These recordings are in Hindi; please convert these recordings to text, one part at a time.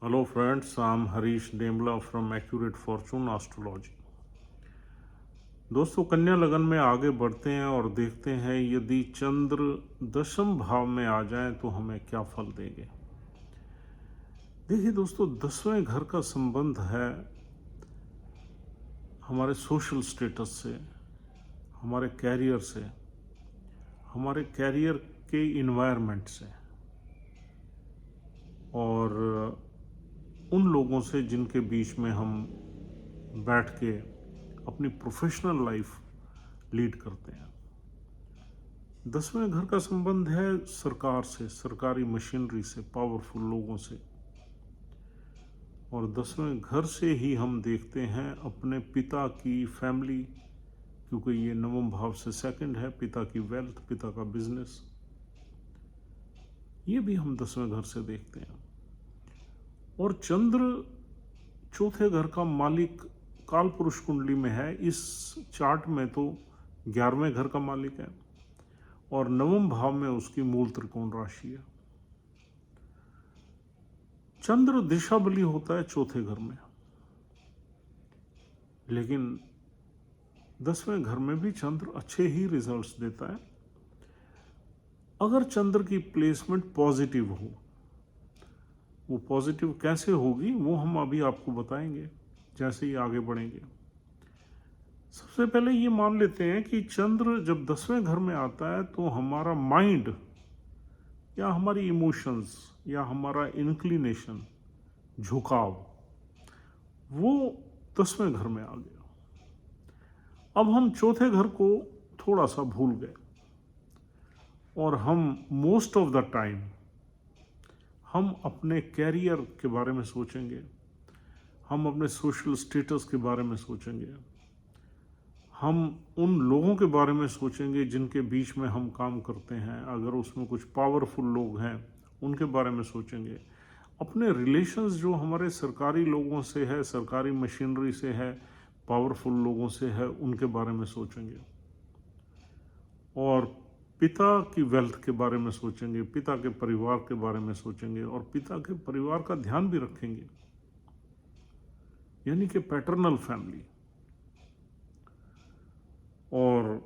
Hello friends, I'm Harish Demla from Accurate Fortune Astrology। दोस्तों, कन्या लगन में आगे बढ़ते हैं और देखते हैं यदि चंद्र दशम भाव में आ जाए तो हमें क्या फल देंगे। देखिए दोस्तों, 10वें घर का संबंध है हमारे सोशल स्टेटस से, हमारे कैरियर से, हमारे कैरियर के इन्वायरमेंट से और उन लोगों से जिनके बीच में हम बैठ के अपनी प्रोफेशनल लाइफ लीड करते हैं। 10वें घर का संबंध है सरकार से, सरकारी मशीनरी से, पावरफुल लोगों से। और 10वें घर से ही हम देखते हैं अपने पिता की फैमिली, क्योंकि ये नवम भाव से सेकंड है, पिता की वेल्थ, पिता का बिजनेस, ये भी हम 10वें घर से देखते हैं। और चंद्र चौथे घर का मालिक काल पुरुष कुंडली में है, इस चार्ट में तो 11वें घर का मालिक है और नवम भाव में उसकी मूल त्रिकोण राशि है। चंद्र दिशा बली होता है चौथे घर में, लेकिन 10वें घर में भी चंद्र अच्छे ही रिजल्ट्स देता है अगर चंद्र की प्लेसमेंट पॉजिटिव हो। वो पॉजिटिव कैसे होगी वो हम अभी आपको बताएंगे जैसे ही आगे बढ़ेंगे। सबसे पहले ये मान लेते हैं कि चंद्र जब 10वें घर में आता है तो हमारा माइंड या हमारी इमोशंस या हमारा इंक्लिनेशन, झुकाव, वो 10वें घर में आ गया। अब हम चौथे घर को थोड़ा सा भूल गए और हम मोस्ट ऑफ द टाइम हम अपने कैरियर के बारे में सोचेंगे, हम अपने सोशल स्टेटस के बारे में सोचेंगे, हम उन लोगों के बारे में सोचेंगे जिनके बीच में हम काम करते हैं। अगर उसमें कुछ पावरफुल लोग हैं उनके बारे में सोचेंगे। अपने रिलेशंस जो हमारे सरकारी लोगों से है, सरकारी मशीनरी से है, पावरफुल लोगों से है, उनके बारे में सोचेंगे। और पिता की वेल्थ के बारे में सोचेंगे, पिता के परिवार के बारे में सोचेंगे और पिता के परिवार का ध्यान भी रखेंगे, यानी कि पैटर्नल फैमिली। और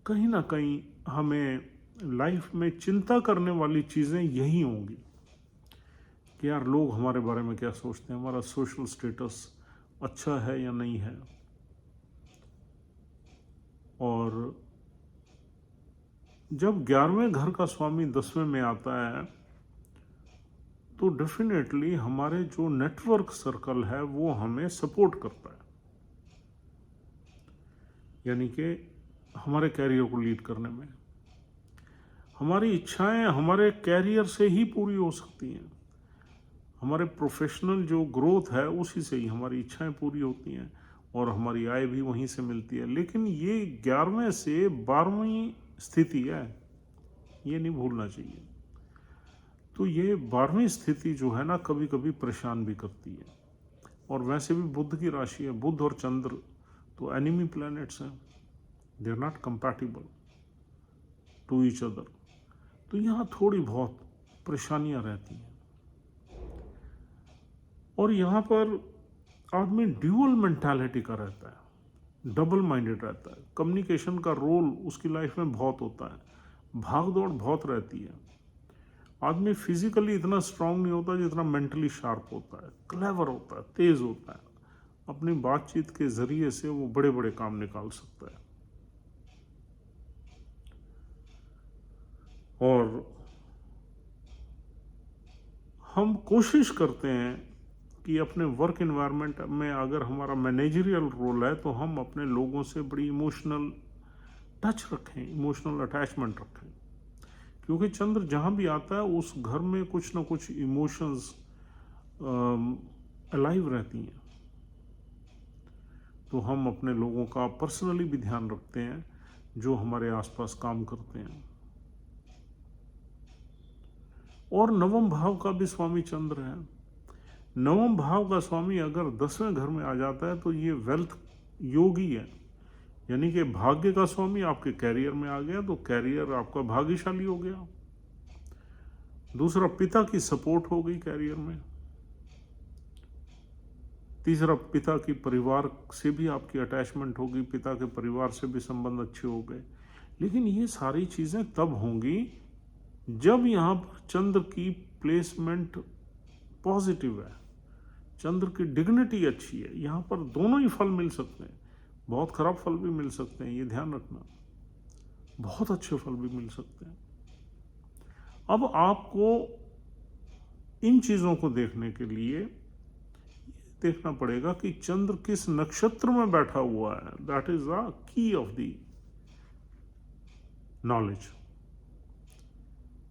कहीं ना कहीं हमें लाइफ में चिंता करने वाली चीज़ें यही होंगी कि यार लोग हमारे बारे में क्या सोचते हैं, हमारा सोशल स्टेटस अच्छा है या नहीं है। और जब 11वें घर का स्वामी 10वें में आता है तो डेफिनेटली हमारे जो नेटवर्क सर्कल है वो हमें सपोर्ट करता है, यानी कि हमारे कैरियर को लीड करने में। हमारी इच्छाएं हमारे कैरियर से ही पूरी हो सकती हैं, हमारे प्रोफेशनल जो ग्रोथ है उसी से ही हमारी इच्छाएं पूरी होती हैं और हमारी आय भी वहीं से मिलती है। लेकिन ये 11वें से 12वीं स्थिति है, ये नहीं भूलना चाहिए। तो ये 12वीं स्थिति जो है ना, कभी कभी परेशान भी करती है। और वैसे भी बुध की राशि है, बुध और चंद्र तो एनिमी प्लैनेट्स हैं, they are not compatible to each other. तो यहाँ थोड़ी बहुत परेशानियां रहती हैं। और यहाँ पर आदमी ड्यूअल मेंटालिटी का रहता है, डबल माइंडेड रहता है। कम्युनिकेशन का रोल उसकी लाइफ में बहुत होता है, भाग दौड़ बहुत रहती है। आदमी फिजिकली इतना स्ट्रांग नहीं होता जितना मेंटली शार्प होता है, क्लेवर होता है, तेज होता है। अपनी बातचीत के जरिए से वो बड़े बड़े काम निकाल सकता है। और हम कोशिश करते हैं कि अपने वर्क एनवायरनमेंट में अगर हमारा मैनेजरियल रोल है तो हम अपने लोगों से बड़ी इमोशनल टच रखें, इमोशनल अटैचमेंट रखें, क्योंकि चंद्र जहाँ भी आता है उस घर में कुछ ना कुछ इमोशंस अलाइव रहती हैं। तो हम अपने लोगों का पर्सनली भी ध्यान रखते हैं जो हमारे आसपास काम करते हैं। और नवम भाव का भी स्वामी चंद्र है। नवम भाव का स्वामी अगर 10वें घर में आ जाता है तो ये वेल्थ योगी है, यानी कि भाग्य का स्वामी आपके कैरियर में आ गया तो कैरियर आपका भाग्यशाली हो गया। दूसरा, पिता की सपोर्ट हो गई कैरियर में। तीसरा, पिता की परिवार से भी आपकी अटैचमेंट होगी, पिता के परिवार से भी संबंध अच्छे हो गए। लेकिन ये सारी चीज़ें तब होंगी जब यहाँ पर चंद्र की प्लेसमेंट पॉजिटिव है, चंद्र की डिग्निटी अच्छी है। यहाँ पर दोनों ही फल मिल सकते हैं, बहुत खराब फल भी मिल सकते हैं, ये ध्यान रखना, बहुत अच्छे फल भी मिल सकते हैं। अब आपको इन चीज़ों को देखने के लिए देखना पड़ेगा कि चंद्र किस नक्षत्र में बैठा हुआ है। That is the key of the knowledge.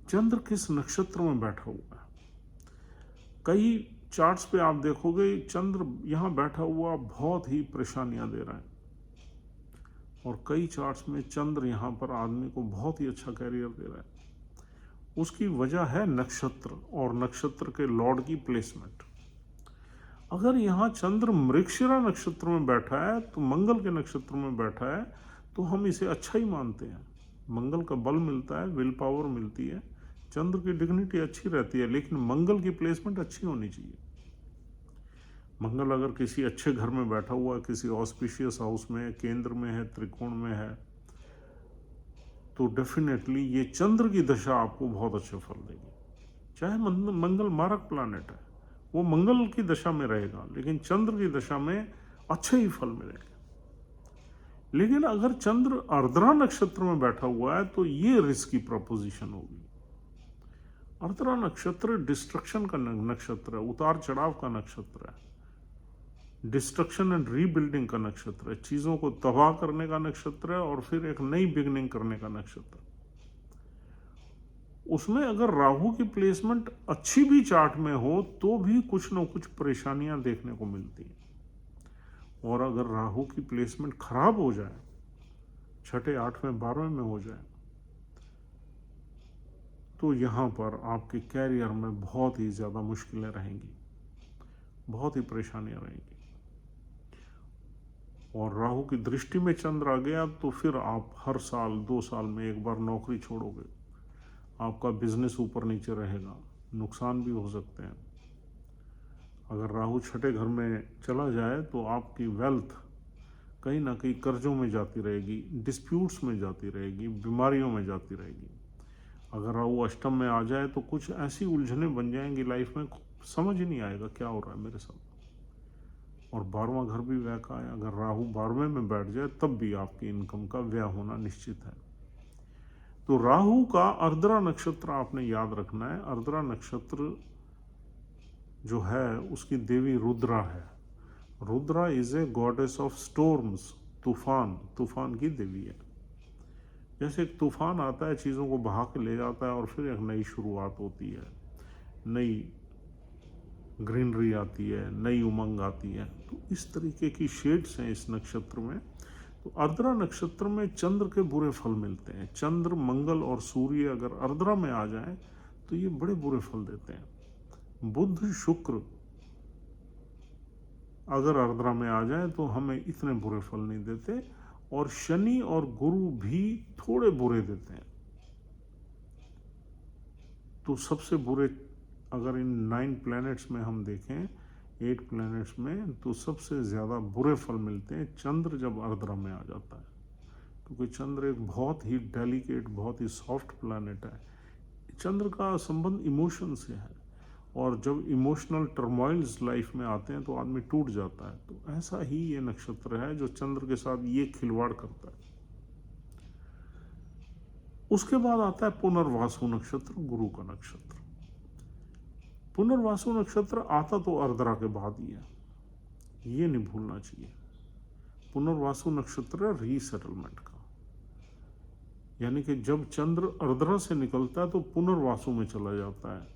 चंद्र किस नक्षत्र में बैठा हुआ है। कई चार्ट्स पे आप देखोगे चंद्र यहां बैठा हुआ बहुत ही परेशानियां दे रहा है, और कई चार्ट्स में चंद्र यहां पर आदमी को बहुत ही अच्छा कैरियर दे रहा है। उसकी वजह है नक्षत्र और नक्षत्र के लॉर्ड की प्लेसमेंट। अगर यहाँ चंद्र मृगशिरा नक्षत्र में बैठा है, तो मंगल के नक्षत्र में बैठा है, तो हम इसे अच्छा ही मानते हैं। मंगल का बल मिलता है, विल पावर मिलती है, चंद्र की डिग्निटी अच्छी रहती है, लेकिन मंगल की प्लेसमेंट अच्छी होनी चाहिए। मंगल अगर किसी अच्छे घर में बैठा हुआ है, किसी ऑस्पिशियस हाउस में, केंद्र में है, त्रिकोण में है, तो डेफिनेटली ये चंद्र की दशा आपको बहुत अच्छे फल देगी। चाहे मंगल मारक प्लैनेट है, वो मंगल की दशा में रहेगा, लेकिन चंद्र की दशा में अच्छे ही फल मिलेंगे। लेकिन अगर चंद्र अर्द्रा नक्षत्र में बैठा हुआ है, तो ये रिस्की प्रपोजिशन होगी। अर्द्रा नक्षत्र डिस्ट्रक्शन का नक्षत्र है, उतार चढ़ाव का नक्षत्र है, डिस्ट्रक्शन एंड रीबिल्डिंग का नक्षत्र है, चीजों को तबाह करने का नक्षत्र है और फिर एक नई बिगनिंग करने का नक्षत्र। उसमें अगर राहु की प्लेसमेंट अच्छी भी चार्ट में हो, तो भी कुछ न कुछ परेशानियां देखने को मिलती हैं। और अगर राहु की प्लेसमेंट खराब हो जाए, छठे, आठवें, 12वें में हो जाए, तो यहां पर आपके कैरियर में बहुत ही ज्यादा मुश्किलें रहेंगी, बहुत ही परेशानियां रहेंगी। और राहु की दृष्टि में चंद्र आ गया, तो फिर आप हर साल 2 साल में एक बार नौकरी छोड़ोगे, आपका बिजनेस ऊपर नीचे रहेगा, नुकसान भी हो सकते हैं। अगर राहु छठे घर में चला जाए, तो आपकी वेल्थ कहीं ना कहीं कर्जों में जाती रहेगी, डिस्प्यूट्स में जाती रहेगी, बीमारियों में जाती रहेगी। अगर राहु अष्टम में आ जाए, तो कुछ ऐसी उलझने बन जाएंगी लाइफ में, समझ ही नहीं आएगा क्या हो रहा है मेरे साथ। और 12वां घर भी व्यय का है, अगर राहु 12वें में बैठ जाए, तब भी आपकी इनकम का व्यय होना निश्चित है। तो राहु का अर्द्रा नक्षत्र आपने याद रखना है। अर्द्रा नक्षत्र जो है, उसकी देवी रुद्रा है। Rudra is a goddess of storms, तूफान की देवी है। जैसे एक तूफान आता है, चीज़ों को बहा के ले जाता है, और फिर एक नई शुरुआत होती है, नई ग्रीनरी आती है, नई उमंग आती है। तो इस तरीके की शेड्स हैं इस नक्षत्र में। तो अर्द्रा नक्षत्र में चंद्र के बुरे फल मिलते हैं। चंद्र, मंगल और सूर्य अगर अर्द्रा में आ जाए, तो ये बड़े बुरे फल देते हैं। बुध, शुक्र अगर अर्द्रा में आ जाए, तो हमें इतने बुरे फल नहीं देते। और शनि और गुरु भी थोड़े बुरे देते हैं। तो सबसे बुरे, अगर इन 9 प्लैनेट्स में हम देखें, 8 प्लैनेट्स में, तो सबसे ज़्यादा बुरे फल मिलते हैं चंद्र जब अर्द्रा में आ जाता है। क्योंकि चंद्र एक बहुत ही डेलिकेट, बहुत ही सॉफ्ट प्लैनेट है। चंद्र का संबंध इमोशन से है, और जब इमोशनल टर्मोइल्स लाइफ में आते हैं, तो आदमी टूट जाता है। तो ऐसा ही ये नक्षत्र है जो चंद्र के साथ ये खिलवाड़ करता है। उसके बाद आता है पुनर्वासु नक्षत्र, गुरु का नक्षत्र। पुनर्वासु नक्षत्र आता तो अर्द्रा के बाद ही है, ये नहीं भूलना चाहिए। पुनर्वासु नक्षत्र है रीसेटलमेंट का, यानी कि जब चंद्र अर्द्रा से निकलता है, तो पुनर्वासु में चला जाता है।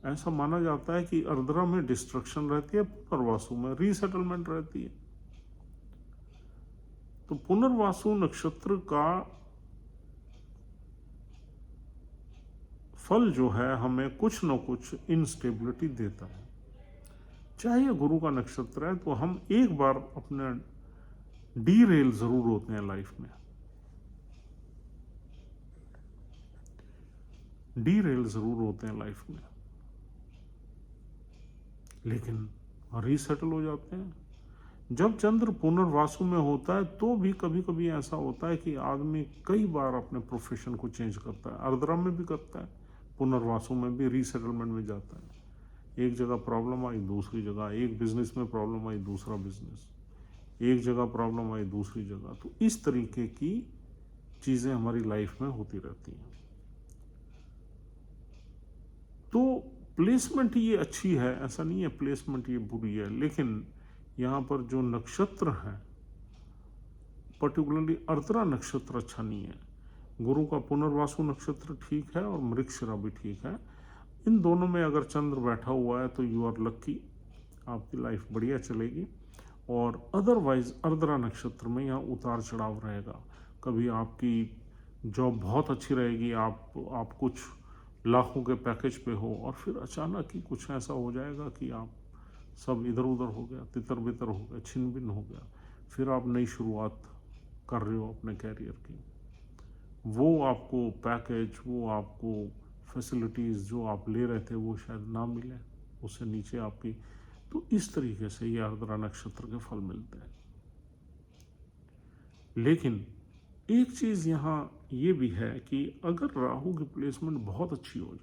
ऐसा माना जाता है कि अर्द्रा में डिस्ट्रक्शन रहती है, पुनर्वासु में रीसेटलमेंट रहती है। तो पुनर्वासु नक्षत्र का फल जो है, हमें कुछ न कुछ इनस्टेबिलिटी देता है। चाहे ये गुरु का नक्षत्र है, तो हम एक बार अपने डीरेल जरूर होते हैं लाइफ में, डीरेल जरूर होते हैं लाइफ में। लेकिन रीसेटल हो जाते हैं। जब चंद्र पुनर्वासु में होता है तो भी कभी कभी ऐसा होता है कि आदमी कई बार अपने प्रोफेशन को चेंज करता है। अर्द्रा में भी करता है, पुनर्वासु में भी रीसेटलमेंट में जाता है। एक जगह प्रॉब्लम आई दूसरी जगह, एक बिजनेस में प्रॉब्लम आई दूसरा बिजनेस, एक जगह प्रॉब्लम आई दूसरी जगह। तो इस तरीके की चीज़ें हमारी लाइफ में होती रहती हैं। तो प्लेसमेंट ये अच्छी है, ऐसा नहीं है प्लेसमेंट ये बुरी है, लेकिन यहाँ पर जो नक्षत्र हैं, पर्टिकुलरली अर्द्रा नक्षत्र अच्छा नहीं है। गुरु का पुनर्वासु नक्षत्र ठीक है और मृगशिरा भी ठीक है। इन दोनों में अगर चंद्र बैठा हुआ है तो यू आर लक्की, आपकी लाइफ बढ़िया चलेगी। और अदरवाइज अर्द्रा नक्षत्र में यहाँ उतार चढ़ाव रहेगा। कभी आपकी जॉब बहुत अच्छी रहेगी, आप कुछ लाखों के पैकेज पे हो, और फिर अचानक ही कुछ ऐसा हो जाएगा कि आप सब इधर उधर हो गया, तितर बितर हो गया, छिन भिन्न हो गया। फिर आप नई शुरुआत कर रहे हो अपने कैरियर की, वो आपको पैकेज, वो आपको फैसिलिटीज़ जो आप ले रहे थे वो शायद ना मिले, उससे नीचे आपकी। तो इस तरीके से ये आर्द्रा नक्षत्र के फल मिलते हैं। लेकिन एक चीज़ यहाँ ये भी है कि अगर राहु की प्लेसमेंट बहुत अच्छी हो जाए,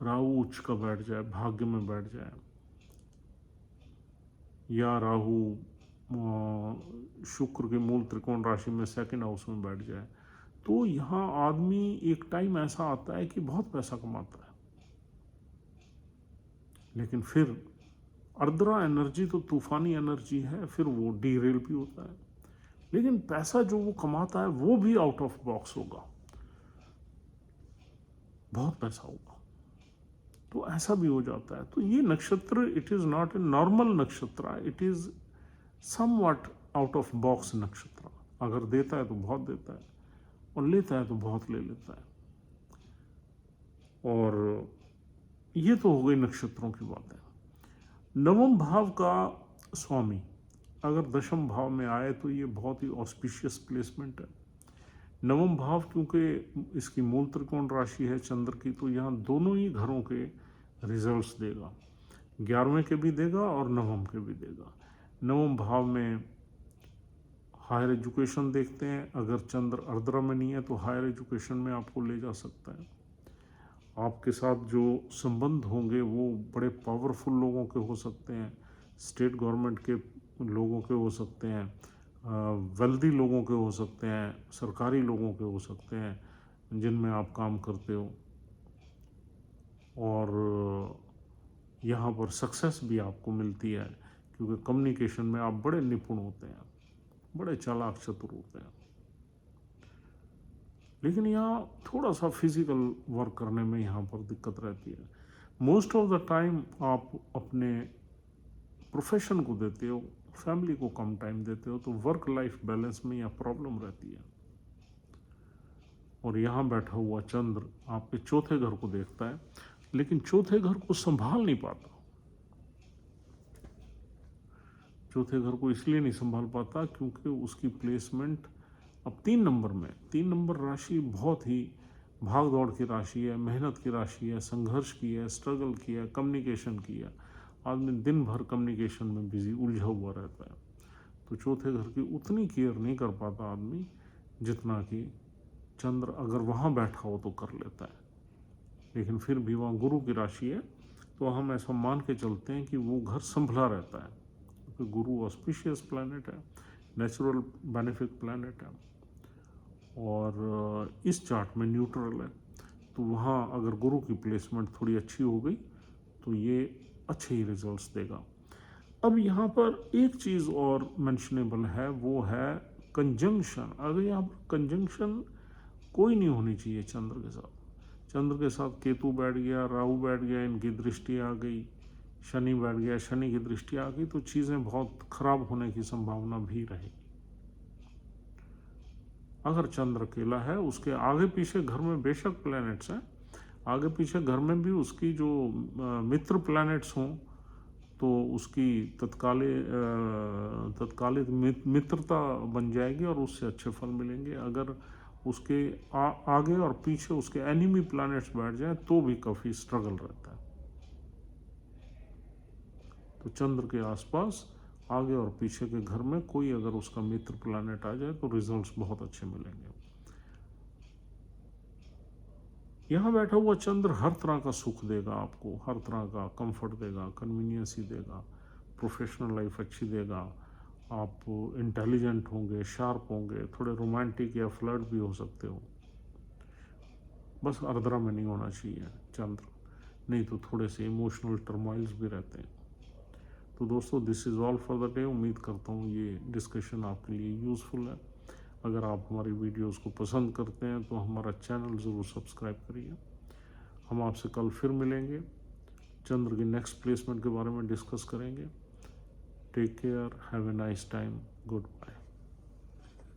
राहु उच्च का बैठ जाए, भाग्य में बैठ जाए, या राहु शुक्र के मूल त्रिकोण राशि में सेकंड हाउस में बैठ जाए, तो यहाँ आदमी एक टाइम ऐसा आता है कि बहुत पैसा कमाता है। लेकिन फिर अर्द्रा एनर्जी तो तूफानी एनर्जी है, फिर वो डीरेल भी होता है। लेकिन पैसा जो वो कमाता है वो भी आउट ऑफ बॉक्स होगा, बहुत पैसा होगा। तो ऐसा भी हो जाता है। तो ये नक्षत्र, it is not a normal नक्षत्र, it is somewhat out of box नक्षत्र। अगर देता है तो बहुत देता है, और लेता है तो बहुत ले लेता है। और ये तो हो गई नक्षत्रों की बातें। नवम भाव का स्वामी अगर दशम भाव में आए तो ये बहुत ही ऑस्पिशियस प्लेसमेंट है। नवम भाव क्योंकि इसकी मूल त्रिकोण राशि है चंद्र की, तो यहाँ दोनों ही घरों के रिजल्ट्स देगा, 11वें के भी देगा और नवम के भी देगा। नवम भाव में हायर एजुकेशन देखते हैं, अगर चंद्र अर्द्रा में नहीं है तो हायर एजुकेशन में आपको ले जा सकता है। आपके साथ जो संबंध होंगे वो बड़े पावरफुल लोगों के हो सकते हैं, स्टेट गवर्नमेंट के लोगों के हो सकते हैं, वेल्दी लोगों के हो सकते हैं, सरकारी लोगों के हो सकते हैं जिनमें आप काम करते हो। और यहाँ पर सक्सेस भी आपको मिलती है क्योंकि कम्युनिकेशन में आप बड़े निपुण होते हैं, बड़े चालाक चतुर होते हैं। लेकिन यहाँ थोड़ा सा फिजिकल वर्क करने में यहाँ पर दिक्कत रहती है। मोस्ट ऑफ द टाइम आप अपने प्रोफेशन को देते हो, फैमिली को कम टाइम देते हो, तो वर्क लाइफ बैलेंस में यहाँ प्रॉब्लम रहती है। और यहाँ बैठा हुआ चंद्र आपके चौथे घर को देखता है, लेकिन चौथे घर को संभाल नहीं पाता। चौथे घर को इसलिए नहीं संभाल पाता क्योंकि उसकी प्लेसमेंट अब 3 नंबर में, 3 नंबर राशि बहुत ही भाग दौड़ की राशि है, मेहनत की राशि है, संघर्ष की है, स्ट्रगल की है, कम्युनिकेशन की है। आदमी दिन भर कम्युनिकेशन में बिजी उलझा हुआ रहता है। तो चौथे घर की उतनी केयर नहीं कर पाता आदमी जितना कि चंद्र अगर वहाँ बैठा हो तो कर लेता है। लेकिन फिर भी वहाँ गुरु की राशि है तो हम ऐसा मान के चलते हैं कि वो घर संभला रहता है, क्योंकि गुरु ऑस्पिशियस प्लैनेट है, नेचुरल बेनिफिक प्लैनेट है, और इस चार्ट में न्यूट्रल है। तो वहाँ अगर गुरु की प्लेसमेंट थोड़ी अच्छी हो गई तो ये अच्छे ही रिजल्ट्स देगा। अब यहाँ पर एक चीज़ और मेंशनेबल है, वो है कंजंक्शन। अगर यहाँ पर कंजंक्शन कोई नहीं होनी चाहिए चंद्र के साथ। चंद्र के साथ केतु बैठ गया, राहु बैठ गया, इनकी दृष्टि आ गई, शनि बैठ गया, शनि की दृष्टि आ गई, तो चीज़ें बहुत खराब होने की संभावना भी रहेगी। अगर चंद्र अकेला है, उसके आगे पीछे घर में बेशक प्लैनेट्स हैं, आगे पीछे घर में भी उसकी जो मित्र प्लैनेट्स हों तो उसकी तत्कालिक मित्रता बन जाएगी और उससे अच्छे फल मिलेंगे। अगर उसके आगे और पीछे उसके एनिमी प्लैनेट्स बैठ जाएं तो भी काफ़ी स्ट्रगल रहता है। तो चंद्र के आसपास आगे और पीछे के घर में कोई अगर उसका मित्र प्लैनेट आ जाए तो रिजल्ट्स बहुत अच्छे मिलेंगे। यहाँ बैठा हुआ चंद्र हर तरह का सुख देगा आपको, हर तरह का कंफर्ट देगा, कन्वीनियंस ही देगा, प्रोफेशनल लाइफ अच्छी देगा, आप इंटेलिजेंट होंगे, शार्प होंगे, थोड़े रोमांटिक या फ्लर्ट भी हो सकते हो। बस आर्द्रा में नहीं होना चाहिए चंद्र, नहीं तो थोड़े से इमोशनल टर्मोइल्स भी रहते हैं। तो दोस्तों, this is all for the day. उम्मीद करता हूँ ये डिस्कशन आपके लिए यूज़फुल है। अगर आप हमारी वीडियोस को पसंद करते हैं तो हमारा चैनल ज़रूर सब्सक्राइब करिए। हम आपसे कल फिर मिलेंगे, चंद्र की नेक्स्ट प्लेसमेंट के बारे में डिस्कस करेंगे। Take care, have a nice time, good bye.